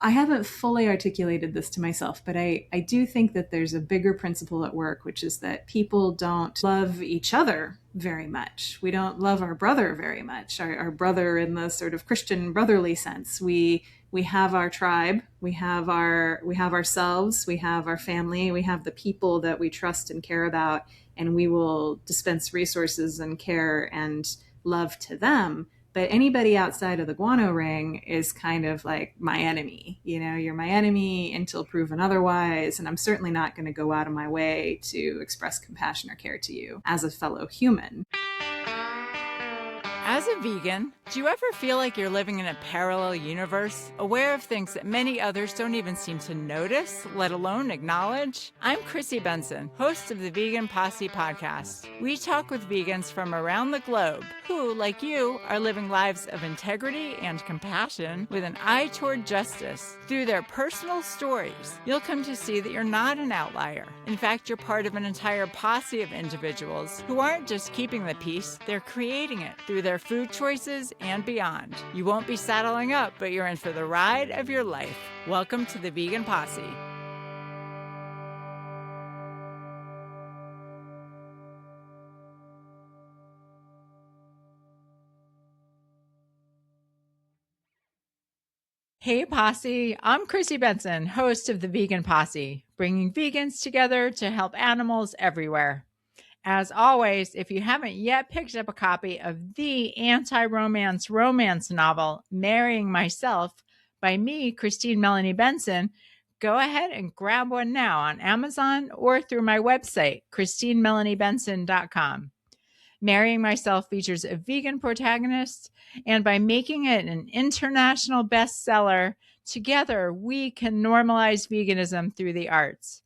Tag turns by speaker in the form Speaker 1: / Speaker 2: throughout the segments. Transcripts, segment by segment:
Speaker 1: I haven't fully articulated this to myself, but I do think that there's a bigger principle at work, which is that people don't love each other very much. We don't love our brother very much, our brother in the sort of Christian brotherly sense. We have our tribe, we have ourselves, we have our family, we have the people that we trust and care about, and we will dispense resources and care and love to them. But anybody outside of the guano ring is kind of like my enemy. You're my enemy until proven otherwise. And I'm certainly not going to go out of my way to express compassion or care to you as a fellow human.
Speaker 2: As a vegan, do you ever feel like you're living in a parallel universe, aware of things that many others don't even seem to notice, let alone acknowledge? I'm Chrissy Benson, host of the Vegan Posse Podcast. We talk with vegans from around the globe who, like you, are living lives of integrity and compassion with an eye toward justice. Through their personal stories, you'll come to see that you're not an outlier. In fact, you're part of an entire posse of individuals who aren't just keeping the peace, they're creating it through their food choices and beyond. You won't be saddling up, but you're in for the ride of your life. Welcome to the Vegan Posse. Hey Posse, I'm Chrissy Benson, host of the Vegan Posse, bringing vegans together to help animals everywhere. As always, if you haven't yet picked up a copy of the anti-romance romance novel, Marrying Myself, by me, Christinembenson, go ahead and grab one now on Amazon or through my website, christinembenson.com. Marrying Myself features a vegan protagonist, and by making it an international bestseller, together we can normalize veganism through the arts.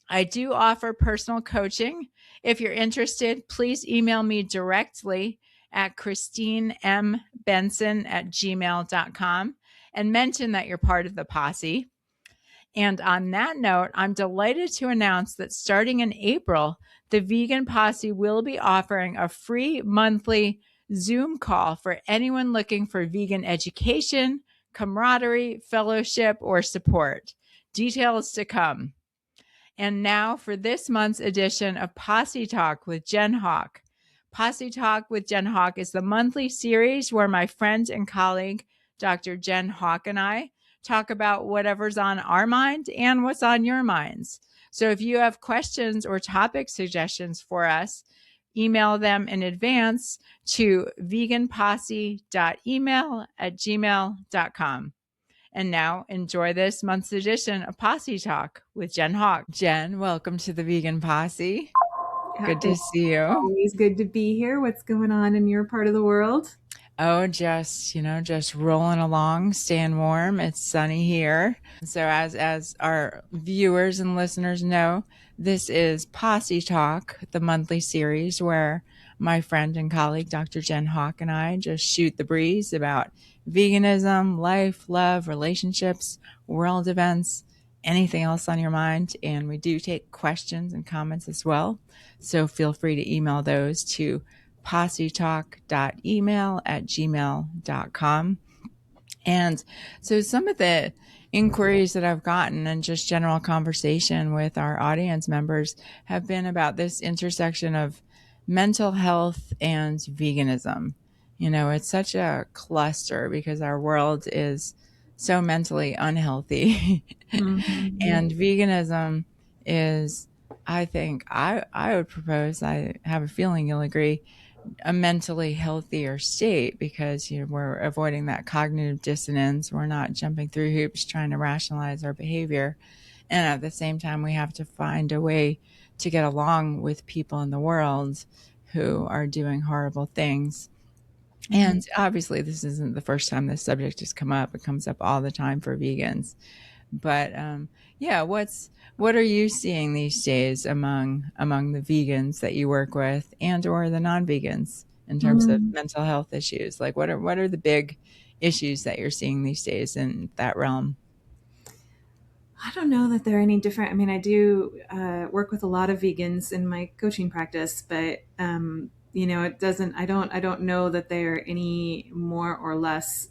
Speaker 2: I do offer personal coaching. If you're interested, please email me directly at christinembenson@gmail.com and mention that you're part of the posse. And on that note, I'm delighted to announce that starting in April, the Vegan Posse will be offering a free monthly Zoom call for anyone looking for vegan education, camaraderie, fellowship, or support. Details to come. And now for this month's edition of Posse Talk with Jen Howk. Posse Talk with Jen Howk is the monthly series where my friend and colleague, Dr. Jen Howk, and I talk about whatever's on our mind and what's on your minds. So if you have questions or topic suggestions for us, email them in advance to veganposse.email@gmail.com. And now enjoy this month's edition of Posse Talk with Jen Howk. Jen, welcome to the Vegan Posse. Good to see you.
Speaker 1: Always good to be here. What's going on in your part of the world?
Speaker 2: Oh, just rolling along, staying warm. It's sunny here. So as our viewers and listeners know, this is Posse Talk, the monthly series where my friend and colleague, Dr. Jen Howk, and I just shoot the breeze about veganism, life, love, relationships, world events, anything else on your mind. And we do take questions and comments as well. So feel free to email those to possetalk.email@gmail.com. And so some of the inquiries that I've gotten and just general conversation with our audience members have been about this intersection of mental health and veganism. It's such a cluster because our world is so mentally unhealthy.
Speaker 1: Mm-hmm.
Speaker 2: And veganism is, I think, I would propose, I have a feeling you'll agree, a mentally healthier state because we're avoiding that cognitive dissonance. We're not jumping through hoops trying to rationalize our behavior. And at the same time, we have to find a way to get along with people in the world who are doing horrible things. Mm-hmm. And obviously, this isn't the first time this subject has come up. It comes up all the time for vegans. But what are you seeing these days among the vegans that you work with and or the non-vegans in terms of mental health issues? Like what are the big issues that you're seeing these days in that realm?
Speaker 1: I don't know that they're any different. I mean, I do work with a lot of vegans in my coaching practice, but it doesn't, I don't know that they're any more or less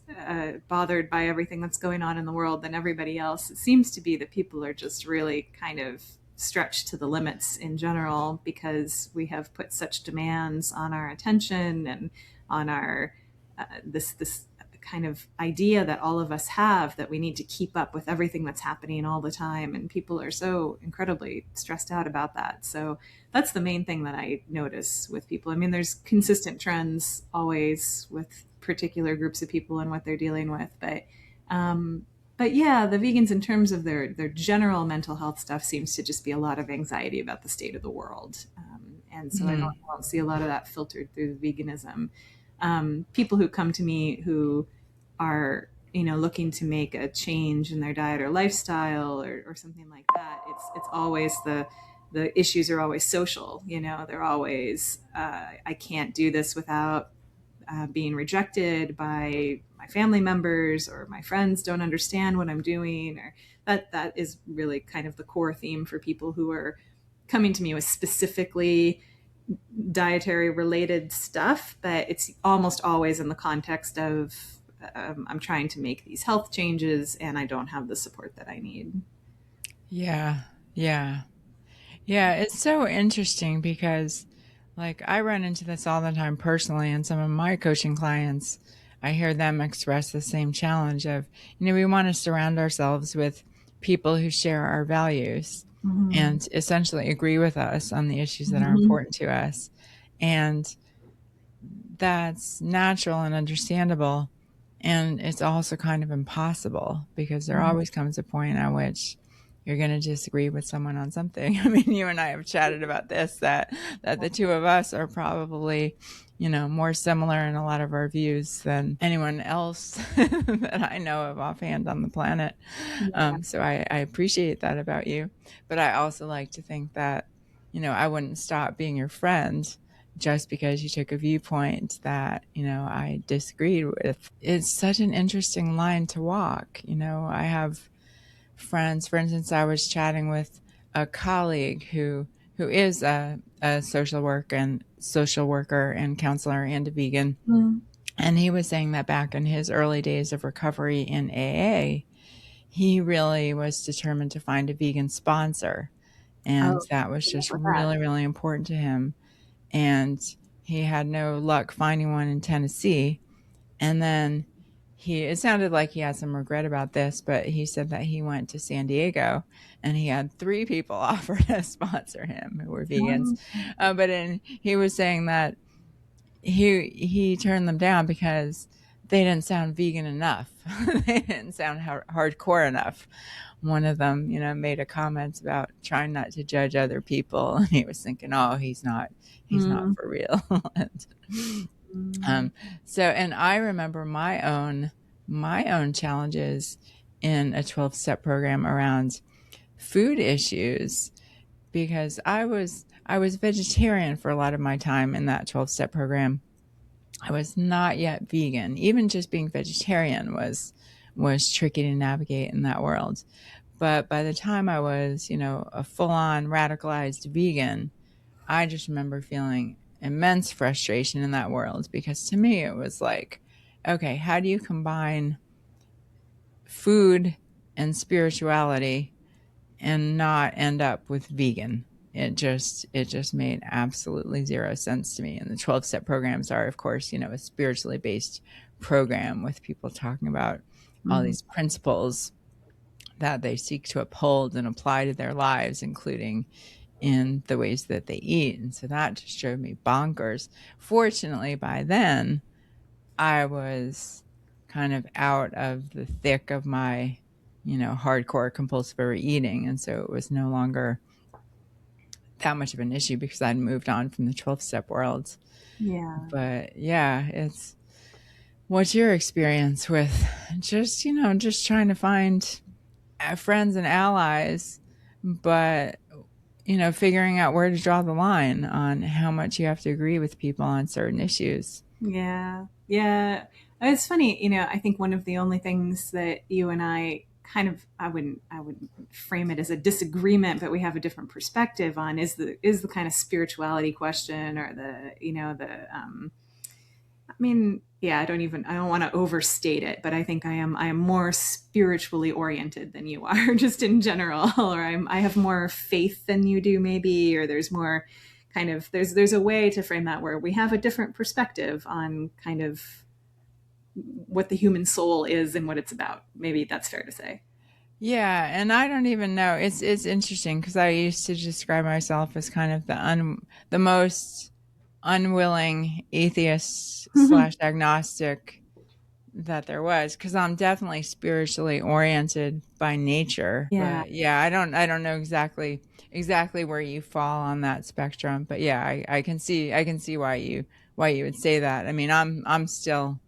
Speaker 1: bothered by everything that's going on in the world than everybody else. It seems to be that people are just really kind of stretched to the limits in general because we have put such demands on our attention and on our this kind of idea that all of us have, that we need to keep up with everything that's happening all the time, and people are so incredibly stressed out about that. So that's the main thing that I notice with people. I mean, there's consistent trends always with particular groups of people and what they're dealing with, but yeah, the vegans, in terms of their general mental health stuff, seems to just be a lot of anxiety about the state of the world, and so I don't see a lot of that filtered through the veganism. People who come to me who are, looking to make a change in their diet or lifestyle, or something like that, it's always the issues are always social. They're always, I can't do this without being rejected by my family members, or my friends don't understand what I'm doing, or that is really kind of the core theme for people who are coming to me with specifically dietary related stuff. But it's almost always in the context of, I'm trying to make these health changes and I don't have the support that I need.
Speaker 2: Yeah. Yeah. Yeah. It's so interesting because, like, I run into this all the time personally, and some of my coaching clients, I hear them express the same challenge of, we want to surround ourselves with people who share our values
Speaker 1: Mm-hmm.
Speaker 2: and essentially agree with us on the issues that are
Speaker 1: Mm-hmm.
Speaker 2: important to us. And that's natural and understandable. And it's also kind of impossible because there always comes a point at which you're going to disagree with someone on something. I mean, you and I have chatted about this, that the two of us are probably, more similar in a lot of our views than anyone else that I know of offhand on the planet.
Speaker 1: Yeah.
Speaker 2: So I appreciate that about you. But I also like to think that, I wouldn't stop being your friend just because you took a viewpoint that, I disagreed with. It's such an interesting line to walk. I have friends, for instance, I was chatting with a colleague who is a social worker and counselor and a vegan.
Speaker 1: Mm.
Speaker 2: And he was saying that back in his early days of recovery in AA, he really was determined to find a vegan sponsor. And
Speaker 1: Oh,
Speaker 2: that was
Speaker 1: good luck
Speaker 2: just
Speaker 1: with that.
Speaker 2: really, really important to him. And he had no luck finding one in Tennessee. And then it sounded like he had some regret about this, but he said that he went to San Diego and he had 3 people offer to sponsor him who were vegans.
Speaker 1: Um,
Speaker 2: He was saying that he turned them down because they didn't sound vegan enough. They didn't sound hardcore enough. One of them, made a comment about trying not to judge other people, and he was thinking, "Oh, he's not
Speaker 1: mm,
Speaker 2: for real." and,
Speaker 1: mm,
Speaker 2: um, and I remember my own challenges in a 12-step program around food issues because I was vegetarian for a lot of my time in that 12-step program. I was not yet vegan. Even just being vegetarian was tricky to navigate in that world. But by the time I was, a full-on radicalized vegan, I just remember feeling immense frustration in that world because to me it was like, okay, how do you combine food and spirituality and not end up with vegan? It just made absolutely zero sense to me. And the 12-step programs are, of course, a spiritually based program with people talking about all
Speaker 1: mm,
Speaker 2: these principles that they seek to uphold and apply to their lives, including in the ways that they eat. And so that just drove me bonkers. Fortunately, by then, I was kind of out of the thick of my, hardcore compulsive overeating. And so it was no longer that much of an issue because I'd moved on from the 12 step world.
Speaker 1: yeah.
Speaker 2: But yeah, what's your experience with just trying to find friends and allies, but figuring out where to draw the line on how much you have to agree with people on certain issues.
Speaker 1: Yeah. Yeah. It's funny, I think one of the only things that you and I kind of, I wouldn't frame it as a disagreement, but we have a different perspective on is the kind of spirituality question, or the, I mean, yeah, I don't want to overstate it, but I think I am more spiritually oriented than you are, just in general, or I have more faith than you do, maybe, or there's more kind of, there's a way to frame that where we have a different perspective on kind of what the human soul is and what it's about. Maybe that's fair to say.
Speaker 2: Yeah, and I don't even know. It's interesting because I used to describe myself as kind of the most unwilling atheist slash agnostic that there was, because I'm definitely spiritually oriented by nature.
Speaker 1: Yeah.
Speaker 2: But yeah, I don't know exactly where you fall on that spectrum. But yeah, I can see why you would say that. I mean, I'm still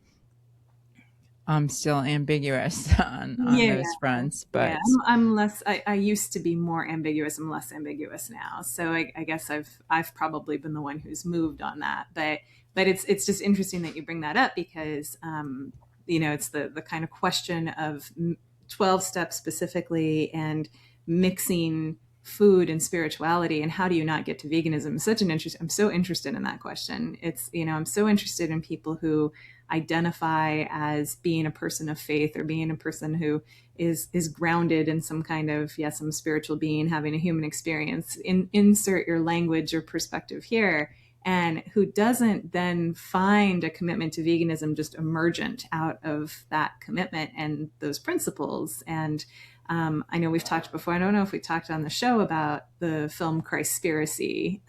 Speaker 2: ambiguous on
Speaker 1: Yeah.
Speaker 2: those fronts,
Speaker 1: Yeah,
Speaker 2: but
Speaker 1: I'm less. I used to be more ambiguous. I'm less ambiguous now. So I guess I've probably been the one who's moved on that. But it's just interesting that you bring that up, because it's the kind of question of 12 steps specifically, and mixing food and spirituality, and how do you not get to veganism. Such an interest. I'm so interested in that question. It's, I'm so interested in people who identify as being a person of faith, or being a person who is grounded in some kind of, yeah, some spiritual being having a human experience. Insert your language or perspective here, and who doesn't then find a commitment to veganism just emergent out of that commitment and those principles. And I know we've talked before. I don't know if we talked on the show about the film Christspiracy,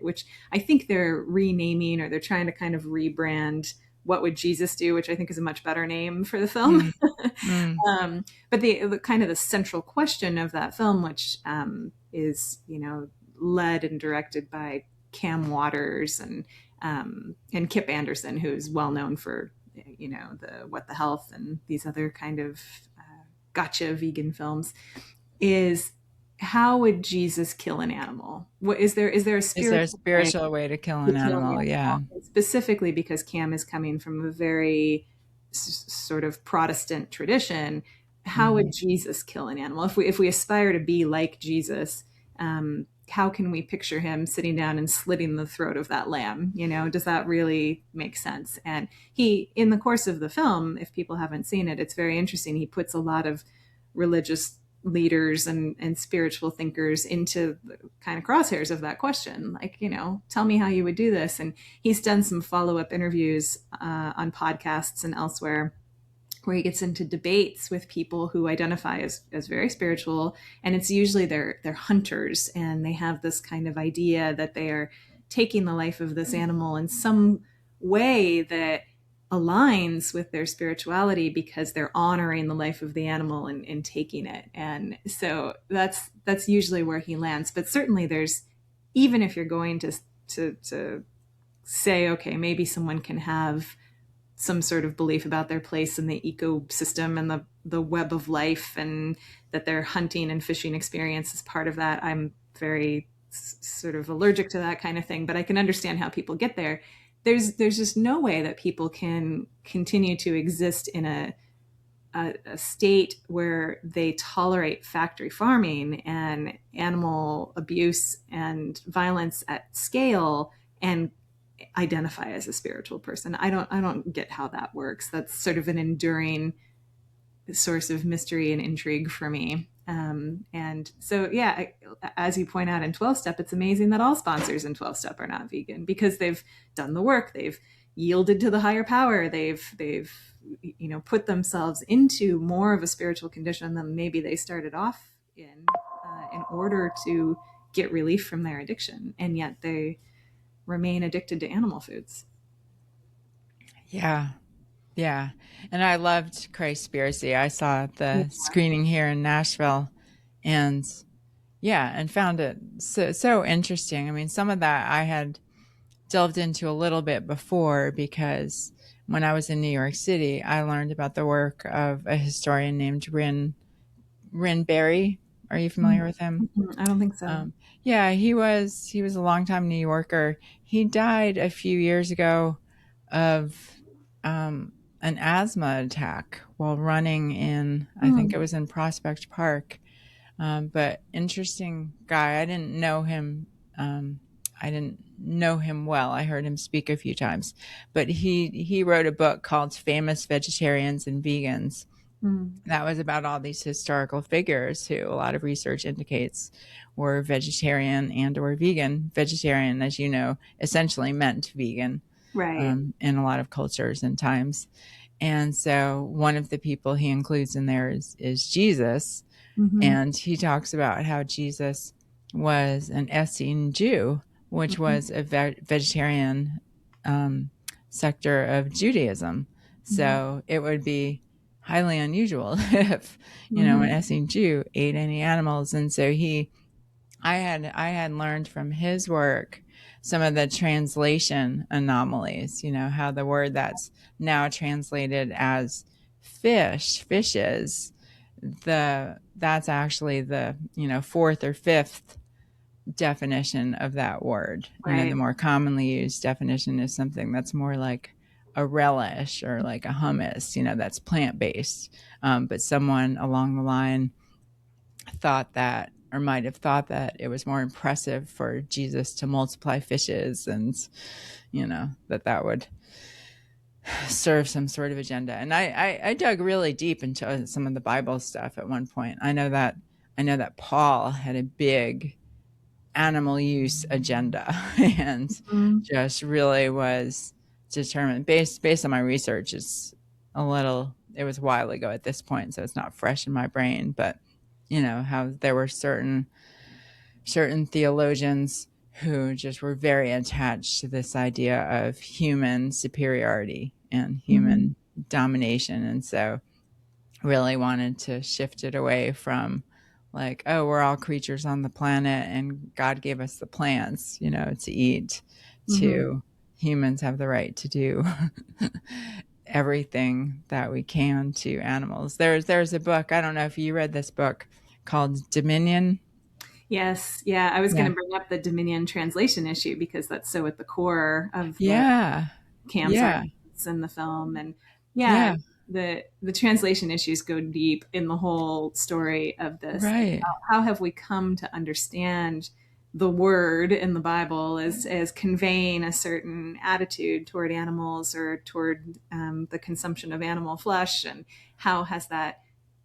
Speaker 1: which I think they're renaming, or they're trying to kind of rebrand What Would Jesus Do, which I think is a much better name for the film.
Speaker 2: mm, mm.
Speaker 1: But the kind of the central question of that film, which is, led and directed by Cam Waters and Kip Anderson, who's well known for, the What the Health and these other kind of gotcha vegan films, is how would Jesus kill an animal? What is there a
Speaker 2: Is there a
Speaker 1: spiritual way
Speaker 2: spiritual way to kill
Speaker 1: to
Speaker 2: an
Speaker 1: kill an
Speaker 2: animal? Yeah.
Speaker 1: animal? Specifically because Cam is coming from a very sort of Protestant tradition. How
Speaker 2: Hmm.
Speaker 1: would Jesus kill an animal? If we aspire to be like Jesus, how can we picture him sitting down and slitting the throat of that lamb? Does that really make sense? And he, in the course of the film, if people haven't seen it, it's very interesting. He puts a lot of religious leaders and spiritual thinkers into the kind of crosshairs of that question. Like, tell me how you would do this. And he's done some follow-up interviews on podcasts and elsewhere, where he gets into debates with people who identify as very spiritual. And it's usually they're hunters, and they have this kind of idea that they are taking the life of this animal in some way that aligns with their spirituality, because they're honoring the life of the animal and taking it. And so that's usually where he lands. But certainly there's, even if you're going to say, okay, maybe someone can have some sort of belief about their place in the ecosystem and the web of life, and that their hunting and fishing experience is part of that. I'm very sort of allergic to that kind of thing, but I can understand how people get there. There's just no way that people can continue to exist in a state where they tolerate factory farming and animal abuse and violence at scale, and identify as a spiritual person. I don't get how that works. That's sort of an enduring source of mystery and intrigue for me. And so, yeah, as you point out in 12 step, it's amazing that all sponsors in 12 step are not vegan, because they've done the work. They've yielded to the higher power. They've put themselves into more of a spiritual condition than maybe they started off in order to get relief from their addiction. And yet they remain addicted to animal foods.
Speaker 2: Yeah. Yeah. And I loved Christspiracy. I saw
Speaker 1: Yeah.
Speaker 2: the screening here in Nashville, and yeah, and found it so interesting. I mean, some of that I had delved into a little bit before, because when I was in New York City, I learned about the work of a historian named Rin Berry. Are you familiar with him?
Speaker 1: I don't think so.
Speaker 2: Um, yeah, he was a longtime New Yorker. He died a few years ago of an asthma attack while running in, I think it was in Prospect Park. But interesting guy. I didn't know him. I didn't know him well. I heard him speak a few times, but he wrote a book called Famous Vegetarians and Vegans.
Speaker 1: Mm.
Speaker 2: That was about all these historical figures who a lot of research indicates were vegetarian and or vegan. Vegetarian, as you know, essentially meant vegan
Speaker 1: Right.
Speaker 2: in a lot of cultures and times. And so one of the people he includes in there is Jesus.
Speaker 1: Mm-hmm.
Speaker 2: And he talks about how Jesus was an Essene Jew, which
Speaker 1: Mm-hmm.
Speaker 2: was a vegetarian sector of Judaism. So it would be highly unusual if,
Speaker 1: Mm-hmm.
Speaker 2: an Essene Jew ate any animals. And so I had learned from his work some of the translation anomalies, how the word that's now translated as fishes, that's actually the, fourth or fifth definition of that word. The
Speaker 1: Right.
Speaker 2: more commonly used definition is something that's more like a relish or like a hummus, that's plant based. But someone along the line thought that, or might have thought that it was more impressive for Jesus to multiply fishes, and that would serve some sort of agenda. And I dug really deep into some of the Bible stuff at one point. I know that Paul had a big animal use agenda and
Speaker 1: Mm-hmm.
Speaker 2: just really was determined, based on my research. It was a while ago at this point, so it's not fresh in my brain, but how there were certain theologians who just were very attached to this idea of human superiority and
Speaker 1: Mm-hmm.
Speaker 2: human domination. And so really wanted to shift it away from like, oh, we're all creatures on the planet and God gave us the plants, to eat,
Speaker 1: Mm-hmm.
Speaker 2: to humans have the right to do everything that we can to animals. There's a book, I don't know if you read this book, called Dominion.
Speaker 1: Yes. Yeah. I was going
Speaker 2: Yeah.
Speaker 1: to bring up the Dominion translation issue because that's so at the core of the
Speaker 2: Yeah.
Speaker 1: Cam's
Speaker 2: Yeah.
Speaker 1: arguments in the film. And yeah,
Speaker 2: Yeah.
Speaker 1: the translation issues go deep in the whole story of this. Like
Speaker 2: Right.
Speaker 1: how have we come to understand the word in the Bible as conveying a certain attitude toward animals or toward the consumption of animal flesh, and how has that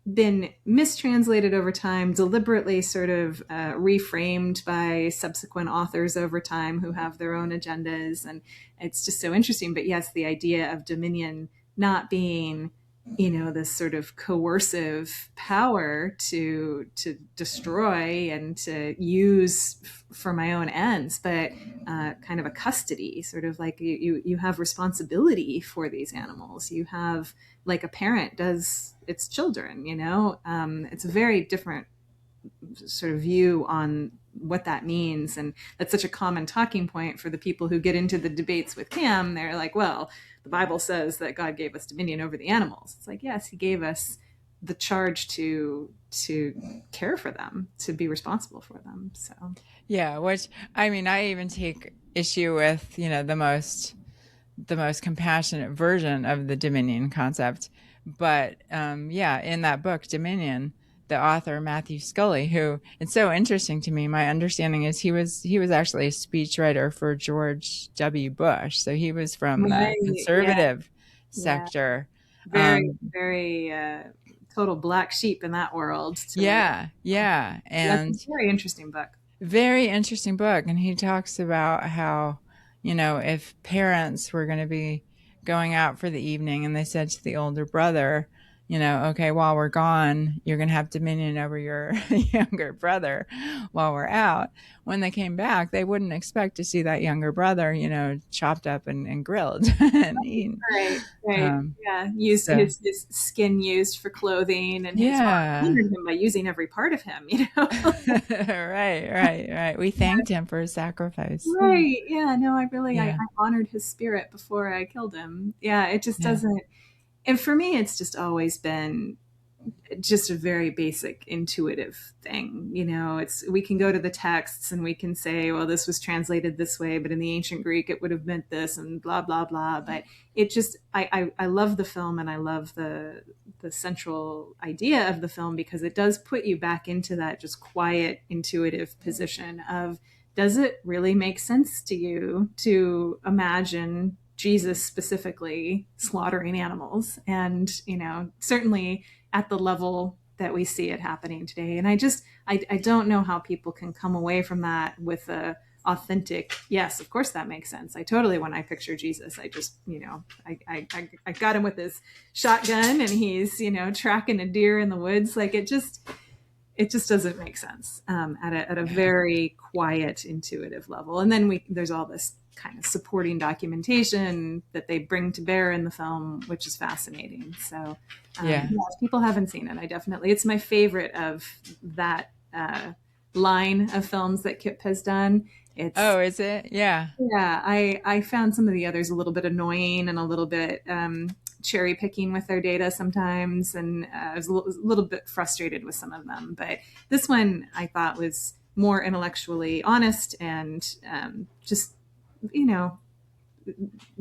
Speaker 1: been mistranslated over time, deliberately sort of reframed by subsequent authors over time who have their own agendas. And it's just so interesting. But yes, the idea of dominion not being, this sort of coercive power to destroy and to use for my own ends, but kind of a custody, sort of like you have responsibility for these animals. You have, like a parent does its children, it's a very different sort of view on what that means. And that's such a common talking point for the people who get into the debates with Cam. They're like, well, the Bible says that God gave us dominion over the animals. It's like, yes, he gave us the charge to care for them, to be responsible for them. So
Speaker 2: Yeah, which I mean, I even take issue with, the most compassionate version of the Dominion concept. But yeah, in that book, Dominion, the author Matthew Scully, who it's so interesting to me. My understanding is he was actually a speechwriter for George W. Bush, so he was from the
Speaker 1: right, yeah,
Speaker 2: conservative
Speaker 1: yeah,
Speaker 2: sector.
Speaker 1: very,
Speaker 2: Um,
Speaker 1: very total black sheep in that world. To
Speaker 2: yeah, yeah,
Speaker 1: That's a
Speaker 2: and
Speaker 1: very interesting book.
Speaker 2: very interesting book. And he talks about how, if parents were going to be going out for the evening and they said to the older brother, okay, while we're gone, you're going to have dominion over your younger brother while we're out. When they came back, they wouldn't expect to see that younger brother, chopped up and grilled and eaten.
Speaker 1: Right, right.
Speaker 2: Um,
Speaker 1: Yeah. Used
Speaker 2: so,
Speaker 1: his skin used for clothing, and his mom
Speaker 2: yeah.
Speaker 1: honored him by using every part of him.
Speaker 2: Right, right, right. We thanked him for his sacrifice. Yeah.
Speaker 1: Right. Yeah. No, I
Speaker 2: Yeah.
Speaker 1: honored his spirit before I killed him. Yeah. It just
Speaker 2: Yeah.
Speaker 1: doesn't. And for me, it's just always been just a very basic intuitive thing. We can go to the texts and we can say, well, this was translated this way, but in the ancient Greek it would have meant this, and blah blah blah. But it just, I love the film, and I love the central idea of the film, because it does put you back into that just quiet intuitive position of, does it really make sense to you to imagine Jesus specifically slaughtering animals? And, certainly at the level that we see it happening today. And I don't know how people can come away from that with a authentic, yes, of course that makes sense. I totally, when I picture Jesus, I just, I got him with his shotgun and he's, tracking a deer in the woods. Like, it just doesn't make sense, at a very quiet, intuitive level. And then there's all this kind of supporting documentation that they bring to bear in the film, which is fascinating. So,
Speaker 2: Yeah.
Speaker 1: if people haven't seen it, it's my favorite of that line of films that Kip has done.
Speaker 2: Oh, is it? Yeah.
Speaker 1: Yeah, I found some of the others a little bit annoying and a little bit cherry picking with their data sometimes, and I was a little bit frustrated with some of them. But this one I thought was more intellectually honest, and just,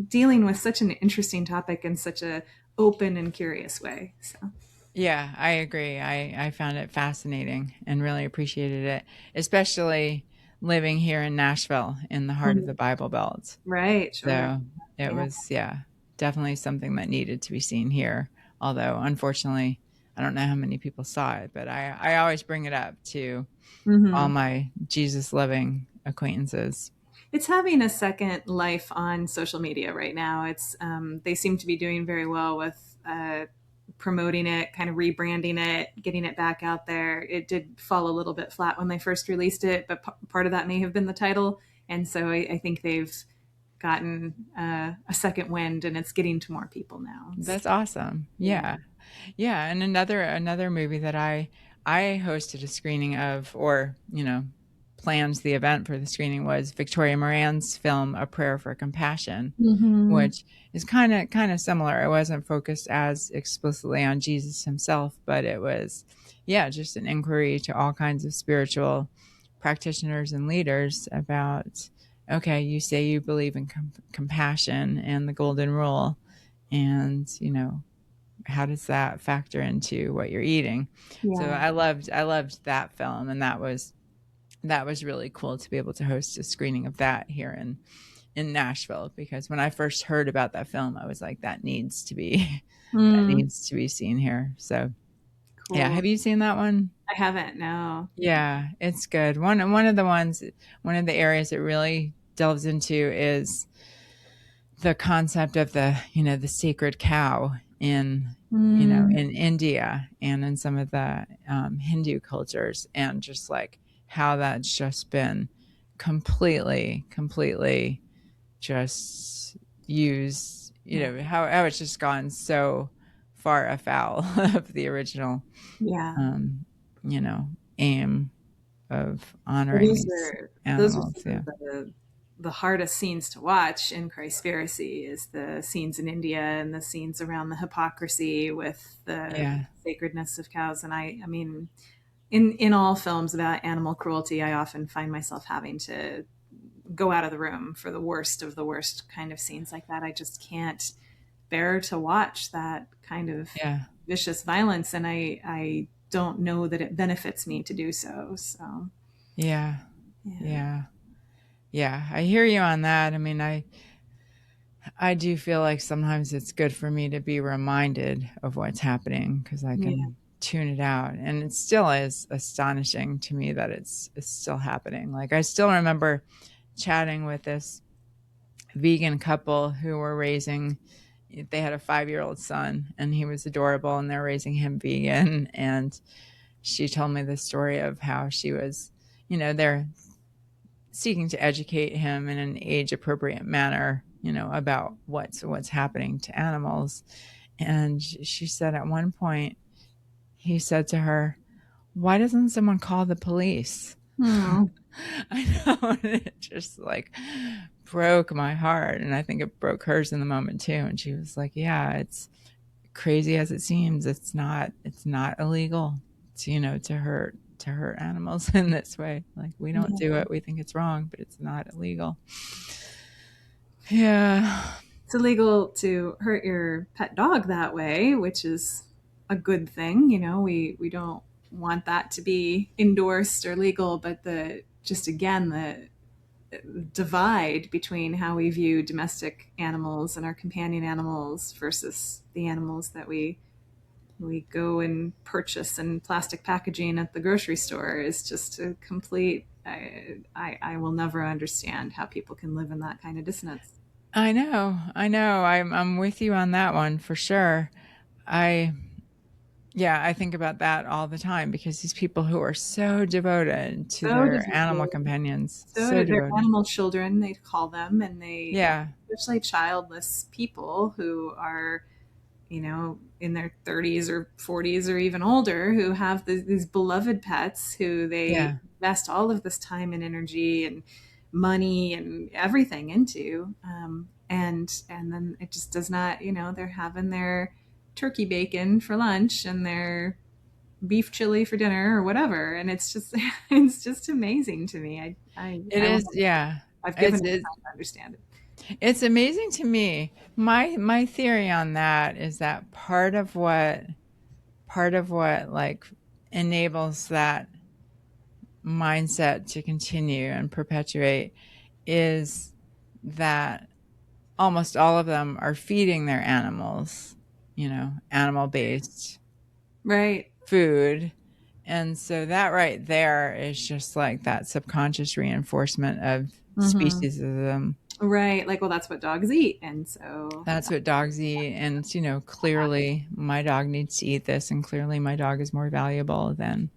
Speaker 1: dealing with such an interesting topic in such a open and curious way. So.
Speaker 2: Yeah, I agree. I found it fascinating and really appreciated it, especially living here in Nashville in the heart of the Bible Belt.
Speaker 1: Right, sure.
Speaker 2: So it was, definitely something that needed to be seen here. Although, unfortunately, I don't know how many people saw it, but I always bring it up to all my Jesus loving acquaintances.
Speaker 1: It's having a second life on social media right now. They seem to be doing very well with promoting it, kind of rebranding it, getting it back out there. It did fall a little bit flat when they first released it, but part of that may have been the title. And so I think they've gotten a second wind, and it's getting to more people now.
Speaker 2: That's awesome. Yeah. Yeah. And another movie that I hosted a screening of, or, planned the event for the screening, was Victoria Moran's film A Prayer for Compassion, which is kind of similar. It wasn't focused as explicitly on Jesus himself, but it was, just an inquiry to all kinds of spiritual practitioners and leaders about, okay, you say you believe in compassion and the golden rule, and, how does that factor into what you're eating? Yeah. So I loved that film, and that was really cool to be able to host a screening of that here in Nashville, because when I first heard about that film, I was like, that needs to be seen here. So cool. Yeah. Have you seen that one?
Speaker 1: I haven't, no.
Speaker 2: Yeah, it's good. One of the areas it really delves into is the concept of the sacred cow in in India and in some of the Hindu cultures, and just like how that's just been completely just used, how it's just gone so far afoul of the original aim of honoring these animals.
Speaker 1: Those are the hardest scenes to watch in Christspiracy, is the scenes in India and the scenes around the hypocrisy with the sacredness of cows. And I mean, in all films about animal cruelty, I often find myself having to go out of the room for the worst of the worst kind of scenes like that. I just can't bear to watch that kind of vicious violence, and I don't know that it benefits me to do so. So
Speaker 2: yeah, I hear you on that. I mean, I do feel like sometimes it's good for me to be reminded of what's happening, because I can tune it out, and it still is astonishing to me that it's still happening. Like, I still remember chatting with this vegan couple who were they had a 5-year-old son, and he was adorable, and they're raising him vegan. And she told me the story of how she was, they're seeking to educate him in an age appropriate manner, about what's happening to animals. And she said at one point, he said to her, "Why doesn't someone call the police?" I know. It just like broke my heart. And I think it broke hers in the moment too. And she was like, yeah, it's crazy as it seems, it's not illegal to, to hurt animals in this way. Like, we don't do it. We think it's wrong, but it's not illegal. Yeah.
Speaker 1: It's illegal to hurt your pet dog that way, which is a good thing. We don't want that to be endorsed or legal, but just again, the divide between how we view domestic animals and our companion animals versus the animals that we go and purchase in plastic packaging at the grocery store is just a complete. I will never understand how people can live in that kind of dissonance.
Speaker 2: I know. I'm with you on that one for sure. I I think about that all the time, because these people who are so devoted to
Speaker 1: So
Speaker 2: their animal
Speaker 1: devoted.
Speaker 2: companions,
Speaker 1: So
Speaker 2: so
Speaker 1: they're
Speaker 2: devoted.
Speaker 1: animal children, they call them, and
Speaker 2: Yeah.
Speaker 1: especially childless people who are, in their 30s or 40s or even older, who have these beloved pets who they
Speaker 2: Yeah.
Speaker 1: invest all of this time and energy and money and everything into. And then it just does not, they're having their turkey bacon for lunch and their beef chili for dinner or whatever, and it's just it's just amazing to me.
Speaker 2: It
Speaker 1: I will
Speaker 2: is, yeah.
Speaker 1: I've given
Speaker 2: It's
Speaker 1: it
Speaker 2: it's
Speaker 1: time to understand it.
Speaker 2: it's amazing to me. My theory on that is that part of what like enables that mindset to continue and perpetuate is that almost all of them are feeding their animals, animal based
Speaker 1: Right.
Speaker 2: food. And so that right there is just like that subconscious reinforcement of
Speaker 1: Mm-hmm.
Speaker 2: speciesism.
Speaker 1: Right, like, well, that's what dogs eat, and so
Speaker 2: That's what dogs eat. And, clearly my dog needs to eat this. And clearly my dog is more valuable than,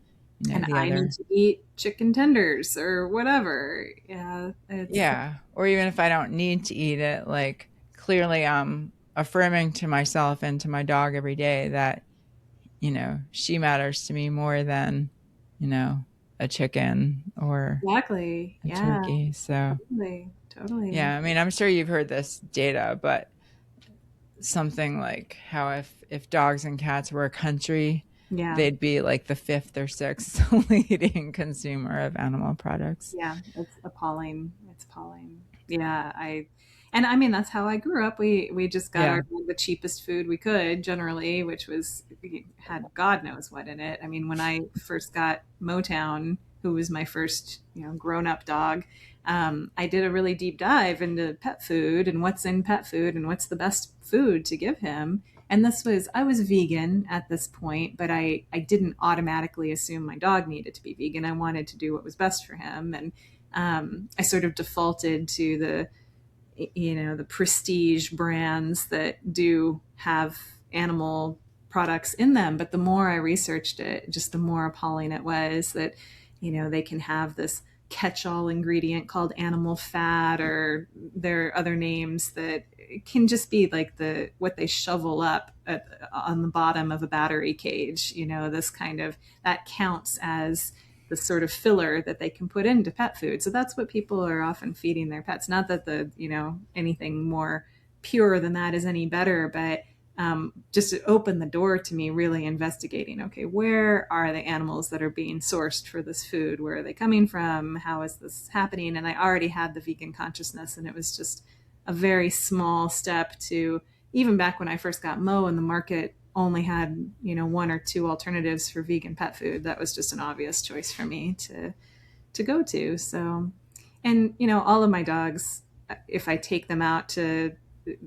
Speaker 1: and
Speaker 2: the
Speaker 1: I need
Speaker 2: other.
Speaker 1: to eat chicken tenders or whatever. Yeah, it's
Speaker 2: Yeah. Or even if I don't need to eat it, like, clearly I'm affirming to myself and to my dog every day that, she matters to me more than, you know, a chicken or
Speaker 1: exactly,
Speaker 2: a
Speaker 1: yeah,
Speaker 2: turkey. So,
Speaker 1: totally, totally.
Speaker 2: yeah, I mean, I'm sure you've heard this data, but something like how if dogs and cats were a country,
Speaker 1: Yeah,
Speaker 2: they'd be like the fifth or sixth leading consumer of animal products.
Speaker 1: yeah, it's appalling. It's appalling. Yeah, and I mean that's how I grew up. We just got
Speaker 2: Yeah.
Speaker 1: the cheapest food we could generally, which was had God knows what in it. I mean, when I first got Motown, who was my first grown up dog, I did a really deep dive into pet food and what's in pet food and what's the best food to give him. And I was vegan at this point, but I didn't automatically assume my dog needed to be vegan. I wanted to do what was best for him. And I sort of defaulted to the prestige brands that do have animal products in them. But the more I researched it, just the more appalling it was that, they can have this catch-all ingredient called animal fat, or there are other names that can just be like what they shovel up on the bottom of a battery cage. This kind of that counts as the sort of filler that they can put into pet food. So that's what people are often feeding their pets. Not that anything more pure than that is any better, but just to open the door to me really investigating, okay, where are the animals that are being sourced for this food? Where are they coming from? How is this happening? And I already had the vegan consciousness, and it was just a very small step to, even back when I first got Mo and the market only had one or two alternatives for vegan pet food, that was just an obvious choice for me to go to. So, and all of my dogs, if I take them out to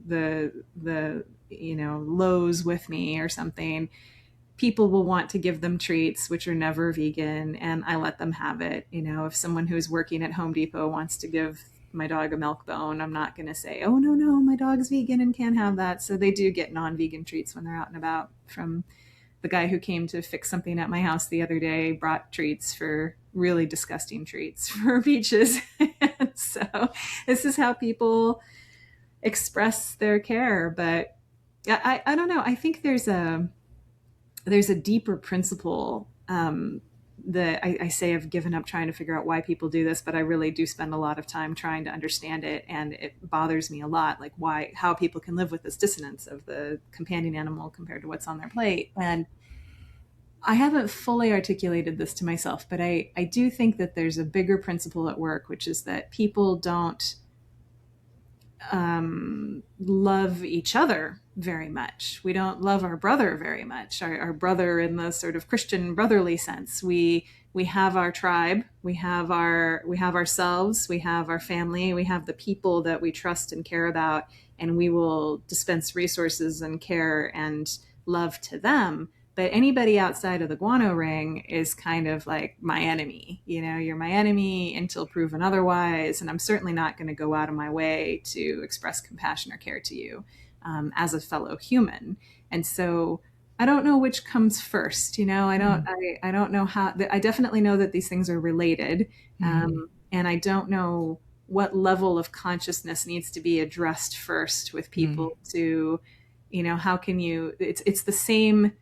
Speaker 1: the Lowe's with me or something, people will want to give them treats which are never vegan, and I let them have it. If someone who's working at Home Depot wants to give my dog a milk bone, I'm not going to say, oh, no, no, my dog's vegan and can't have that. So they do get non-vegan treats when they're out and about. From the guy who came to fix something at my house the other day, brought treats, for really disgusting treats for Peaches. So this is how people express their care. But I don't know. I think there's a deeper principle I say I've given up trying to figure out why people do this, but I really do spend a lot of time trying to understand it, and it bothers me a lot, like how people can live with this dissonance of the companion animal compared to what's on their plate. And I haven't fully articulated this to myself, but I do think that there's a bigger principle at work, which is that people don't love each other very much. We don't love our brother very much. Our brother in the sort of Christian brotherly sense. We have our tribe, we have ourselves, we have our family, we have the people that we trust and care about, and we will dispense resources and care and love to them. But anybody outside of the guano ring is kind of like my enemy. You know, you're my enemy until proven otherwise. And I'm certainly not going to go out of my way to express compassion or care to you as a fellow human. And so I don't know which comes first. You know, I don't know how. I definitely know that these things are related, and I don't know what level of consciousness needs to be addressed first with people to, you know, how can you? It's the same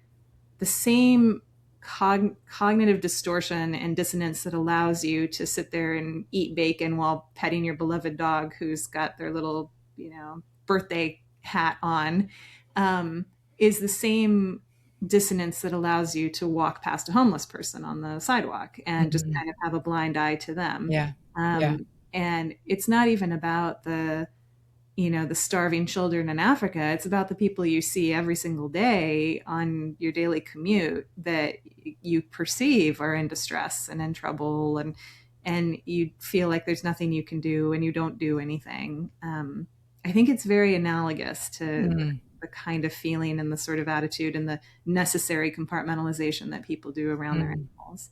Speaker 1: cognitive distortion and dissonance that allows you to sit there and eat bacon while petting your beloved dog who's got their little, you know, birthday hat on, is the same dissonance that allows you to walk past a homeless person on the sidewalk and just kind of have a blind eye to them.
Speaker 2: Yeah. Yeah.
Speaker 1: And it's not even about the starving children in Africa. It's about the people you see every single day on your daily commute that you perceive are in distress and in trouble, and you feel like there's nothing you can do, and you don't do anything. I think it's very analogous to the kind of feeling and the sort of attitude and the necessary compartmentalization that people do around their animals.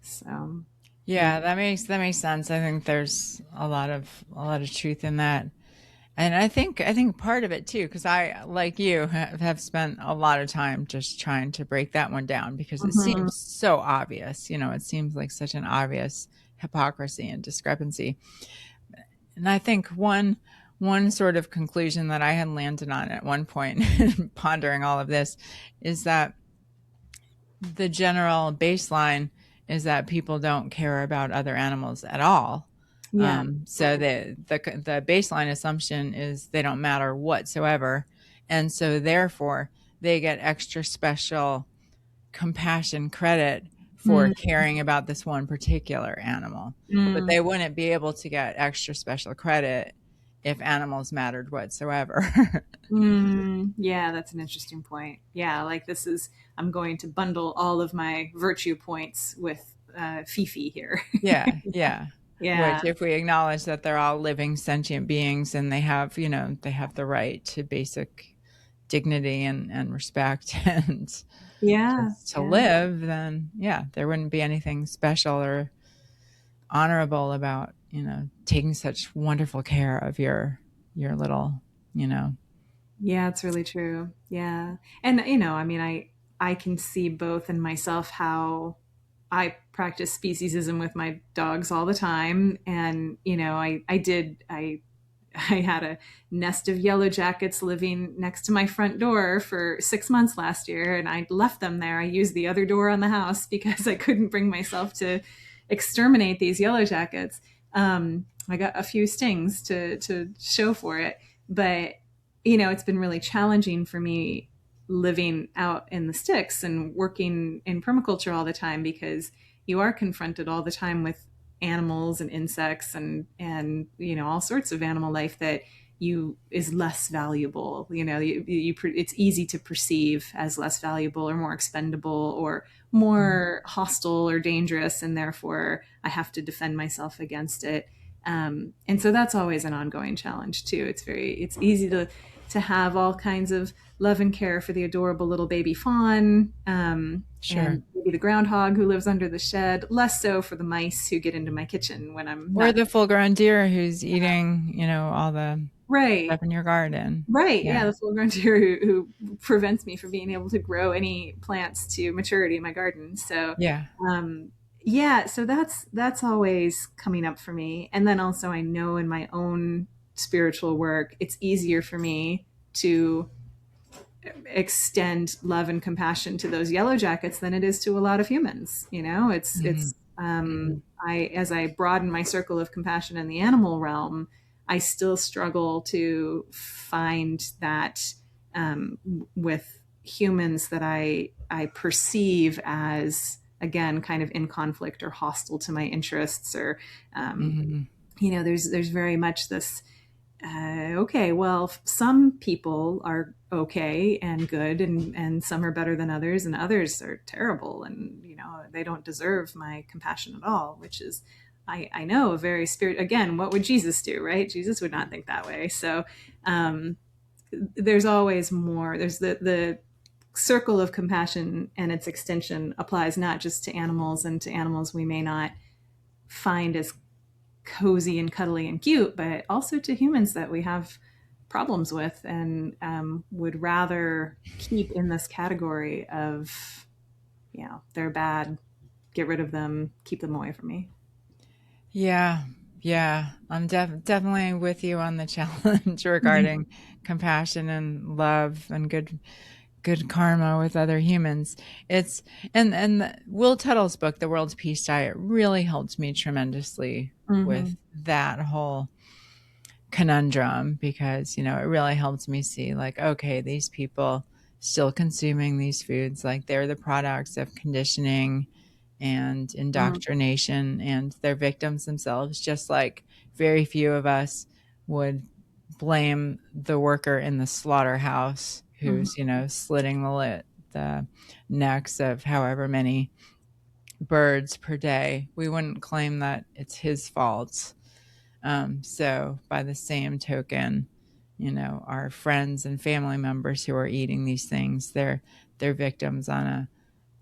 Speaker 1: So
Speaker 2: yeah, that makes sense. I think there's a lot of truth in that. And I think part of it too, because I, like you, have spent a lot of time just trying to break that one down, because it seems so obvious. You know, it seems like such an obvious hypocrisy and discrepancy. And I think one sort of conclusion that I had landed on at one point, pondering all of this, is that the general baseline is that people don't care about other animals at all.
Speaker 1: yeah.
Speaker 2: So the baseline assumption is they don't matter whatsoever. And so therefore they get extra special compassion credit for caring about this one particular animal. But they wouldn't be able to get extra special credit if animals mattered whatsoever.
Speaker 1: Yeah, that's an interesting point. Yeah, like I'm going to bundle all of my virtue points with Fifi here.
Speaker 2: Yeah, yeah.
Speaker 1: Yeah.
Speaker 2: Which, if we acknowledge that they're all living sentient beings and they have the right to basic dignity and respect and
Speaker 1: Yeah.
Speaker 2: to live, then there wouldn't be anything special or honorable about, taking such wonderful care of your little,
Speaker 1: Yeah, it's really true. Yeah. And, I mean, I can see both in myself how I practice speciesism with my dogs all the time. And, I had a nest of yellow jackets living next to my front door for 6 months last year, and I left them there. I used the other door on the house because I couldn't bring myself to exterminate these yellow jackets. I got a few stings to show for it, but it's been really challenging for me living out in the sticks and working in permaculture all the time, because you are confronted all the time with animals and insects and all sorts of animal life that is less valuable. It's easy to perceive as less valuable or more expendable or more hostile or dangerous, and therefore I have to defend myself against it. And so that's always an ongoing challenge too. It's easy to have all kinds of love and care for the adorable little baby fawn,
Speaker 2: Sure.
Speaker 1: and maybe the groundhog who lives under the shed, less so for the mice who get into my kitchen when I'm
Speaker 2: or
Speaker 1: not.
Speaker 2: the full-grown deer who's eating, all the
Speaker 1: Right.
Speaker 2: stuff in your garden.
Speaker 1: Right. Yeah. The full-grown deer who prevents me from being able to grow any plants to maturity in my garden. So so that's always coming up for me. And then also I know in my own spiritual work, it's easier for me to extend love and compassion to those yellow jackets than it is to a lot of humans. You know,
Speaker 2: Mm-hmm.
Speaker 1: I, as I broaden my circle of compassion in the animal realm, I still struggle to find that with humans that I perceive as, again, kind of in conflict or hostile to my interests, or um,
Speaker 2: Mm-hmm.
Speaker 1: there's very much this okay, well, some people are okay and good, and some are better than others, and others are terrible, and they don't deserve my compassion at all, which is, I know, a very spirit. Again, what would Jesus do, right? Jesus would not think that way. So um, there's always more. There's the circle of compassion, and its extension applies not just to animals, and to animals we may not find as cozy and cuddly and cute, but also to humans that we have problems with, and would rather keep in this category of, they're bad, get rid of them, keep them away from me.
Speaker 2: Yeah, yeah, I'm definitely with you on the challenge regarding compassion and love and good karma with other humans. It's and Will Tuttle's book, The World's Peace Diet, really helped me tremendously
Speaker 1: Mm-hmm.
Speaker 2: with that whole conundrum, because it really helps me see, like, okay, these people still consuming these foods, like, they're the products of conditioning and
Speaker 1: Mm-hmm.
Speaker 2: indoctrination, and they're victims themselves, just like very few of us would blame the worker in the slaughterhouse who's slitting the necks of however many birds per day. We wouldn't claim that it's his fault. So by the same token, our friends and family members who are eating these things, they're victims on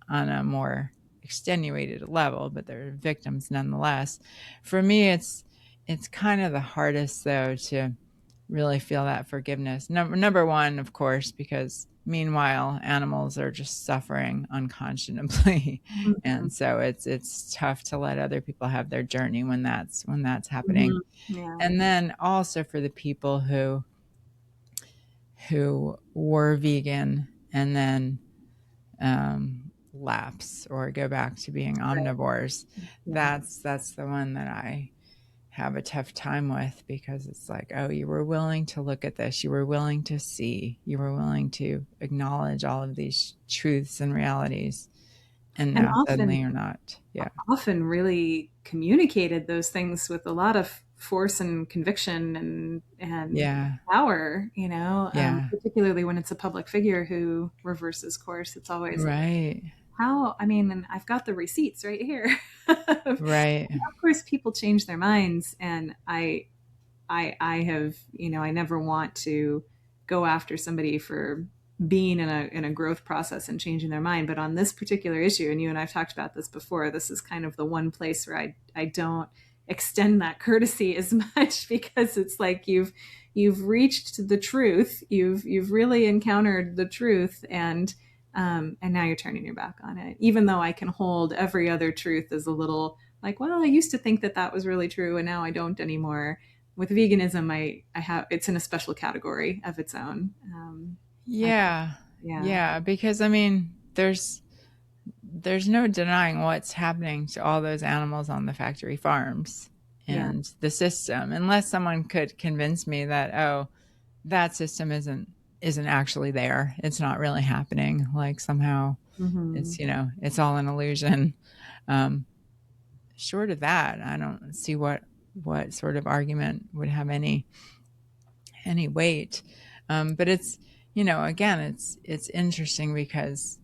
Speaker 2: a more extenuated level, but they're victims nonetheless. For me, it's kind of the hardest, though, to really feel that forgiveness. Number one, of course, because meanwhile animals are just suffering unconscionably,
Speaker 1: Mm-hmm.
Speaker 2: and so it's tough to let other people have their journey when that's happening.
Speaker 1: Mm-hmm. Yeah.
Speaker 2: And then also for the people who were vegan and then lapse or go back to being
Speaker 1: Right.
Speaker 2: omnivores.
Speaker 1: Yeah.
Speaker 2: That's the one that I have a tough time with, because it's like, oh, you were willing to look at this, you were willing to see, you were willing to acknowledge all of these truths and realities, and
Speaker 1: And
Speaker 2: now
Speaker 1: often
Speaker 2: suddenly you're not. Yeah.
Speaker 1: often really communicated those things with a lot of force and conviction and
Speaker 2: Yeah.
Speaker 1: power,
Speaker 2: Yeah.
Speaker 1: particularly when it's a public figure who reverses course. It's always like,
Speaker 2: Right.
Speaker 1: how, I mean, and I've got the receipts right here. Of
Speaker 2: Right.
Speaker 1: course, people change their minds, and I have, I never want to go after somebody for being in a growth process and changing their mind. But on this particular issue, and you and I've talked about this before, this is kind of the one place where I don't extend that courtesy as much, because it's like you've reached the truth, you've really encountered the truth, and now you're turning your back on it. Even though I can hold every other truth as a little like, well, I used to think that that was really true, and now I don't anymore. With veganism, I have, it's in a special category of its own. I,
Speaker 2: Yeah.
Speaker 1: yeah,
Speaker 2: Yeah, because I mean, there's no denying what's happening to all those animals on the factory farms
Speaker 1: yeah,
Speaker 2: and the system, unless someone could convince me that, oh, that system isn't actually there, it's not really happening, like somehow
Speaker 1: hmm,
Speaker 2: it's all an illusion. um Short of that, I don't see what sort of argument would have any weight. But it's again, it's interesting, because